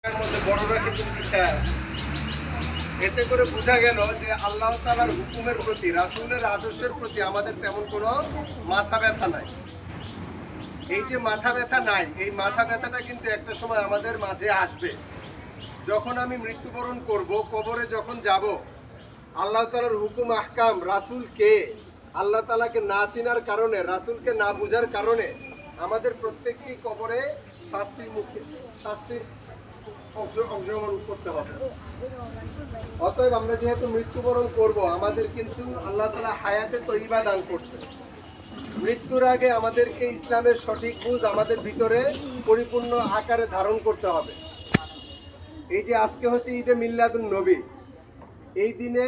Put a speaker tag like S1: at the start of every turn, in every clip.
S1: মধ্যে বড়রা কিন্তু পিছায় আছে। এতে করে বোঝা গেল যে আল্লাহ তাআলার হুকুমের প্রতি, রাসূলের আদর্শের প্রতি আমাদের তেমন কোনো মাথা ব্যথা নাই। এই যে মাথা ব্যথা নাই, এই মাথা ব্যথাটা কিন্তু একটা সময় আমাদের মাঝে আসবে। যখন আমি মৃত্যুবরণ করব, কবরে যখন যাব, আল্লাহ তাআলার হুকুম আহকাম, রাসূল কে, আল্লাহ তাআলাকে না চিনার কারণে, রাসূলকে না বুঝার কারণে আমাদের প্রত্যেককেই কবরে শাস্তির অংশগ্রহণ করতে হবে। অতএব আমরা যেহেতু মৃত্যুবরণ করব, আমাদের কিন্তু আল্লাহ তাআলা হায়াতে তয়্যিবা দান করছে। মৃত্যুর আগে আমাদেরকে ইসলামের সঠিক বুঝ আমাদের ভিতরে পরিপূর্ণ আকারে ধারণ করতে হবে। এই যে আজকে হচ্ছে ঈদে মিলাদুন নবী, এই দিনে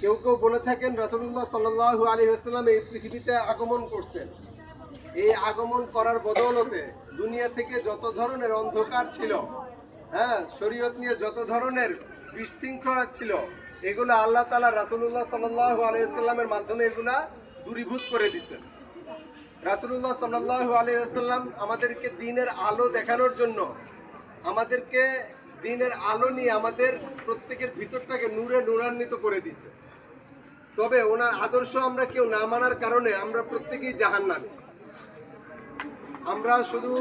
S1: কেউ কেউ বলে থাকেন রাসূলুল্লাহ সাল্লাল্লাহু আলাইহি ওয়াসাল্লাম এই পৃথিবীতে আগমন করছেন। এই আগমন করার বদৌলতে দুনিয়া থেকে যত ধরনের অন্ধকার ছিল, শরীয়ত নিয়ে যত ধরনের বিশৃঙ্খলা ছিল, এগুলো আল্লাহ তাআলা রাসূলুল্লাহ সাল্লাল্লাহু আলাইহি ওয়াসাল্লামের মাধ্যমে এগুলা দূরীভূত করে দিয়েছেন। রাসূলুল্লাহ সাল্লাল্লাহু আলাইহি ওয়াসাল্লাম আমাদেরকে দ্বীনের আলো দেখানোর জন্য, আমাদেরকে দ্বীনের আলো নিয়ে আমাদের প্রত্যেকের ভিতরটাকে নূরে নূরান্বিত করে দিয়েছে। তবে ওনার আদর্শ আমরা কেউ না মানার কারণে আমরা প্রত্যেকেই জাহান্নামী। আমরা শুধু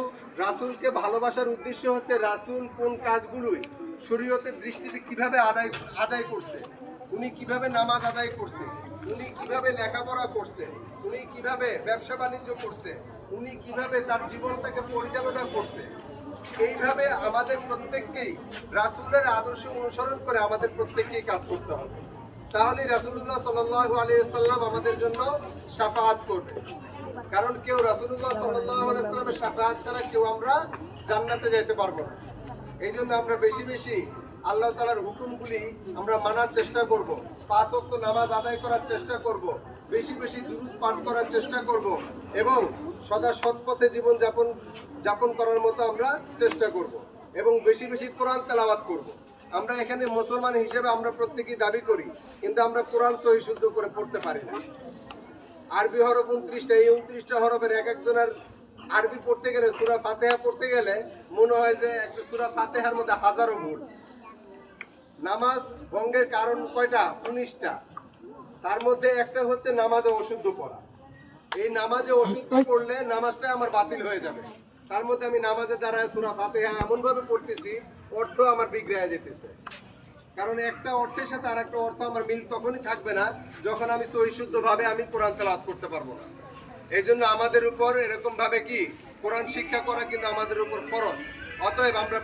S1: রাসূলকে ভালোবাসার উদ্দেশ্য হচ্ছে রাসূল কোন কাজগুলোই শরীয়তের দৃষ্টিতে কিভাবে আদায় করছে, উনি কিভাবে নামাজ আদায় করছে, উনি কিভাবে লেখাপড়া করছে, উনি কিভাবে ব্যবসা বাণিজ্য করছে, উনি কিভাবে তার জীবনটাকে পরিচালনা করছে, এইভাবে আমাদের প্রত্যেককেই রাসূলের আদর্শ অনুসরণ করে আমাদের প্রত্যেককেই কাজ করতে হবে। তাহলে রাসূলুল্লাহ সাল্লাল্লাহু আলাইহি ওয়াসাল্লাম আমাদের জন্য শাফাআত করবে। কারণ কেউ রাসূলুল্লাহ সাল্লাল্লাহু আলাইহি ওয়াসাল্লামের শাফাআত ছাড়া কেউ আমরা জান্নাতে যেতে পারবো না। এই জন্য আমরা বেশি বেশি আল্লাহ তাআলার হুকুমগুলি আমরা মানার চেষ্টা করব, 5 ওয়াক্ত নামাজ আদায় করার চেষ্টা করব, বেশি বেশি দুরূদ পাঠ করার চেষ্টা করব এবং সদা সৎ পথে জীবন যাপন করার মতো আমরা চেষ্টা করব এবং বেশি বেশি কোরআন তেলাওয়াত করব। আমরা এখানে মুসলমান হিসেবে আমরা প্রত্যেকেই দাবি করি, কিন্তু আমরা কোরআন সহি শুদ্ধ করে পড়তে পারি না। আরবি হরফ 29টা, এই 29টা হরফের এক একজনের আরবি পড়তে গেলে, সূরা ফাতিহা পড়তে গেলে মনে হয় যে একটা সূরা ফাতিহার মধ্যে হাজারো ভুল। নামাজ ভঙ্গের কারণ কয়টা? 19টা। তার মধ্যে একটা হচ্ছে নামাজে অশুদ্ধ পড়া। এই নামাজে অশুদ্ধ পড়লে নামাজটা আমার বাতিল হয়ে যাবে। তার মধ্যে আমি নামাজের দ্বারা সূরা ফাতিহা এমন ভাবে পড়তেছি, অর্থ আমার বিগড়ে যেতেছে। কারণ একটা অর্থের সাথে আর একটা অর্থ আমার মিল তখনই থাকবে না যখন আমি সহিশুদ্ধভাবে আমি কোরআন তেলাওয়াত করতে পারবো না। এই জন্য আমাদের উপর এরকম ভাবে কি কোরআন শিক্ষা করা কিন্তু আমাদের উপর ফরজ। অতএব আমরা